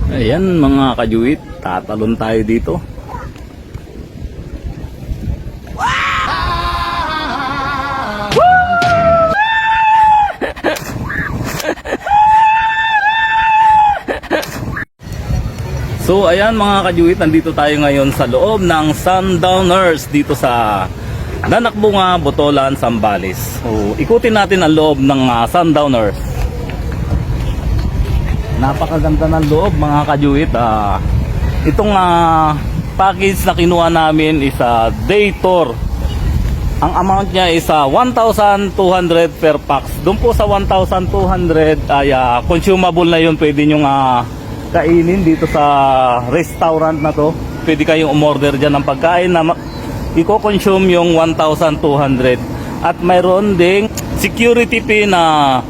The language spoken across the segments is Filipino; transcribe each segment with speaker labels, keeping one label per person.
Speaker 1: Ayan mga kajuit, tatalon tayo dito. So ayan mga kajuit, nandito tayo ngayon sa loob ng Sundowners dito sa Nanakbunga, Botolan, Zambales. So ikutin natin ang loob ng Sundowners. Napakaganda ng loob mga kajuit. Itong package na kinuha namin is day tour. Ang amount niya is 1,200 per pax. Doon po sa 1,200 ay consumable na yun. Pwede nyo kainin dito sa restaurant na to. Pwede kayong umorder dyan ng pagkain na i-consume yung 1,200. At mayroon ding security fee na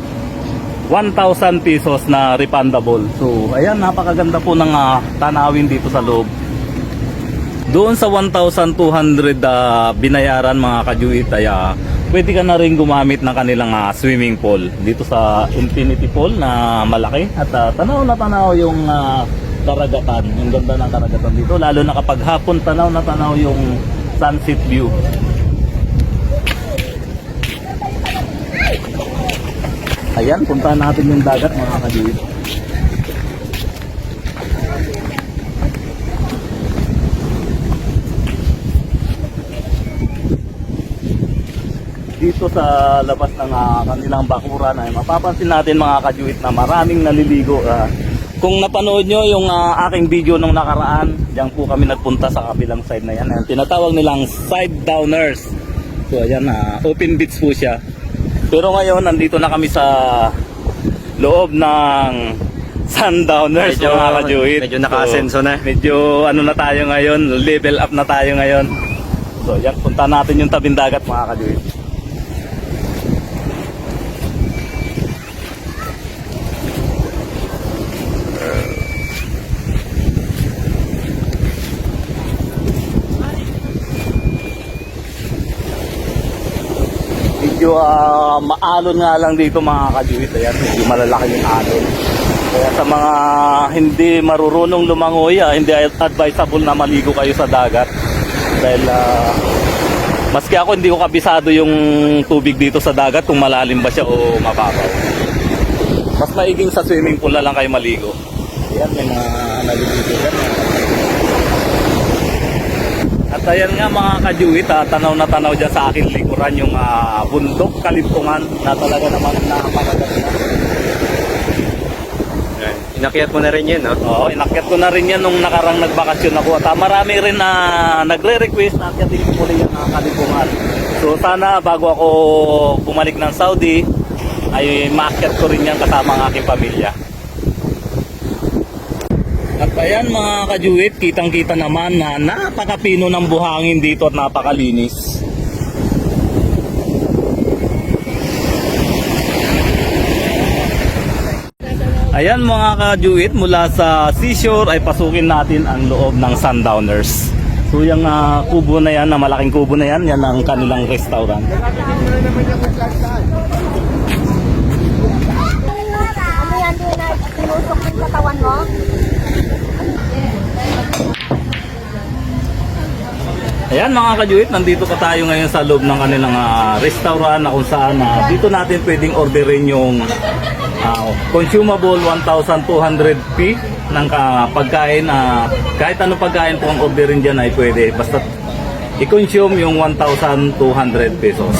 Speaker 1: 1,000 pesos na refundable. So ayan, napakaganda po ng tanawin dito sa loob. Doon sa 1,200 binayaran mga kajuit ay pwede ka na rin gumamit ng kanilang swimming pool dito sa infinity pool na malaki. At tanaw na tanaw yung karagatan. Yung ganda ng karagatan dito, lalo na kapag hapon, tanaw na tanaw yung sunset view. Ayan, puntahan natin yung dagat mga kajuit. Dito sa labas ng kanilang bakuran ay mapapansin natin mga kajuit na maraming naliligo. Kung napanood nyo yung aking video nung nakaraan, diyan po kami nagpunta sa kabilang side na yan. Ayan, tinatawag nilang side downers. So ayan, open beach po siya. Pero ngayon nandito na kami sa loob ng Sundowners mga kajuit.
Speaker 2: Medyo naka-asenso na.
Speaker 1: Medyo ano na tayo ngayon, level up na tayo ngayon. So yan, punta natin yung tabing dagat mga kajuit. Medyo maalon nga lang dito mga kajuit. Ayan, medyo malalaki yung alon. Kaya sa mga hindi marurunong lumangoy, hindi advisable na maligo kayo sa dagat. Dahil maski ako hindi ko kabisado yung tubig dito sa dagat kung malalim ba siya o mababaw. Mas maiging sa swimming pool na lang kayo maligo. Ayan, may mga naliligo dyan. At ayan nga mga kajuit, tanaw na tanaw dyan sa akin likuran yung bundok Kalimpungan na talaga naman napakaganda.
Speaker 2: Inakyat mo na rin yun, no?
Speaker 1: Oo, inakyat ko na rin yan nung nakarang nagbakasyon ako. At marami rin na nagre-request na akyatin ko muli yung Kalimpungan. So sana bago ako bumalik ng Saudi ay maakyat ko rin yan kasama ang aking pamilya. At ayan mga kajuit, kitang kita naman na napakapino ng buhangin dito at napakalinis. Ayan mga kajuit, mula sa seashore ay pasukin natin ang loob ng Sundowners. So yung kubo na yan, na malaking kubo na yan, yan ang kanilang restaurant.
Speaker 3: Ano yan din na sinusok yung katawan mo?
Speaker 1: Ayan mga kajuit, nandito pa tayo ngayon sa loob ng kanilang restaurant na kung saan dito natin pwedeng orderin yung consumable 1,200 fee ng pagkain. Kahit anong pagkain po ang orderin dyan ay pwede, basta i-consume yung 1,200 pesos.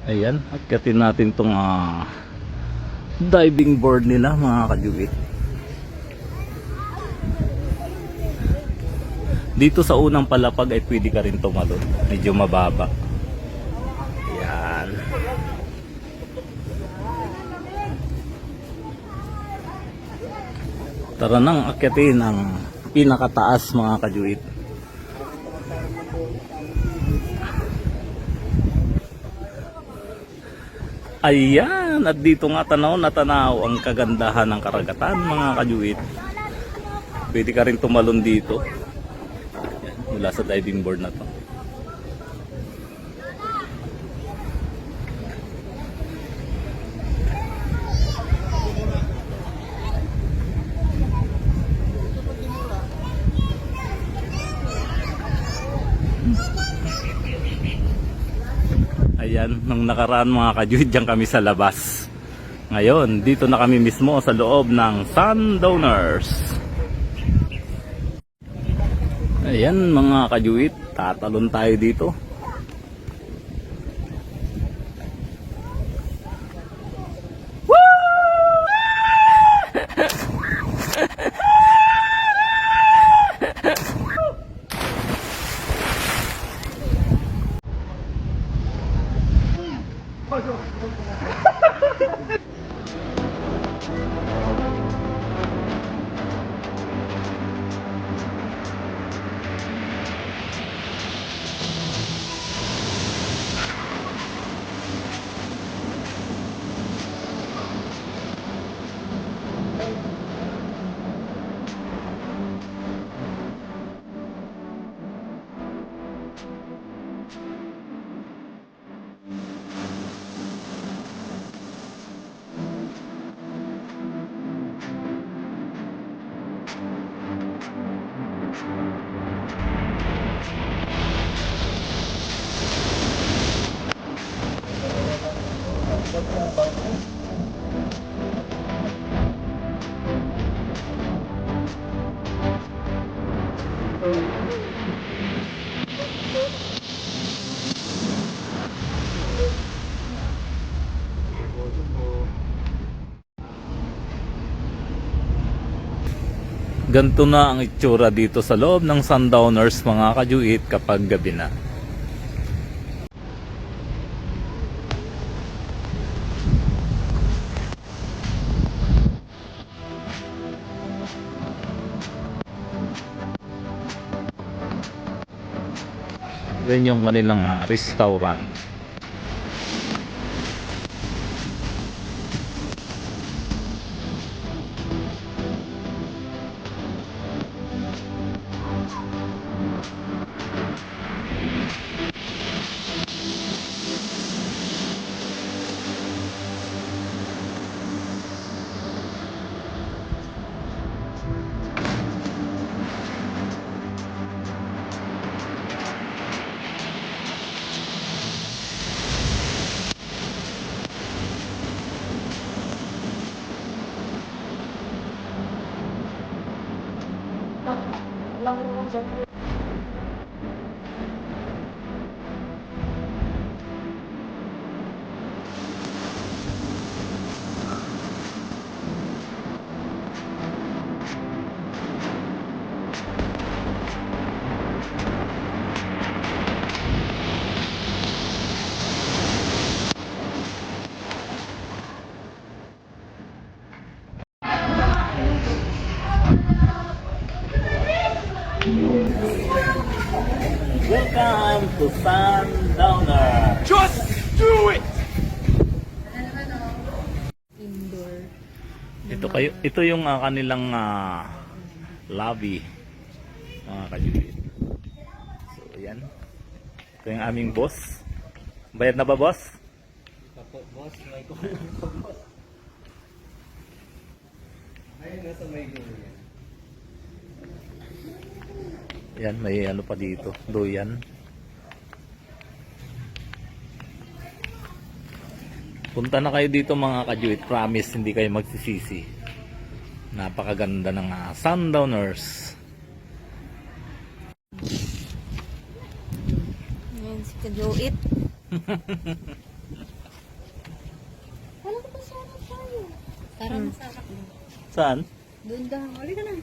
Speaker 1: Ayan, akyatin natin tong diving board nila mga kajuit. Dito sa unang palapag ay pwede ka rin tumalon. Medyo mababa. Ayan. Tara nang akyatin ang pinakataas mga kajuit. Ayan, at dito nga tanaw na tanaw ang kagandahan ng karagatan mga kajuit. Pwede ka rin tumalon dito. Ayan, mula sa diving board na to. Ayan, nung nakaraan mga kajuit, dyan kami sa labas. Ngayon, dito na kami mismo sa loob ng Sundowners. Ayan mga kajuit, tatalon tayo dito. Ganito na ang itsura dito sa loob ng Sundowners mga kajuit kapag gabi na. Yan yung kanilang restaurant. Welcome to Sundowner.
Speaker 2: Just do it!
Speaker 1: Ito yung kanilang lobby mga kajuit. So ayan. Ito yung aming boss. Bayad na ba boss?
Speaker 2: Boss, may kulang pa boss. Ayun, nasa may gulo yan.
Speaker 1: Yan, may ano pa dito. Doyan. Punta na kayo dito mga kajuit. Promise, hindi kayo magsisisi. Napakaganda ng Sundowners.
Speaker 3: Ayan, si Kajuit. Wala ko pa sarap tayo. Parang masarap.
Speaker 1: Saan?
Speaker 3: Doon daw. Halika na.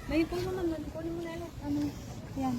Speaker 3: May po naman. Kunin mo na lang. Ano? Yan.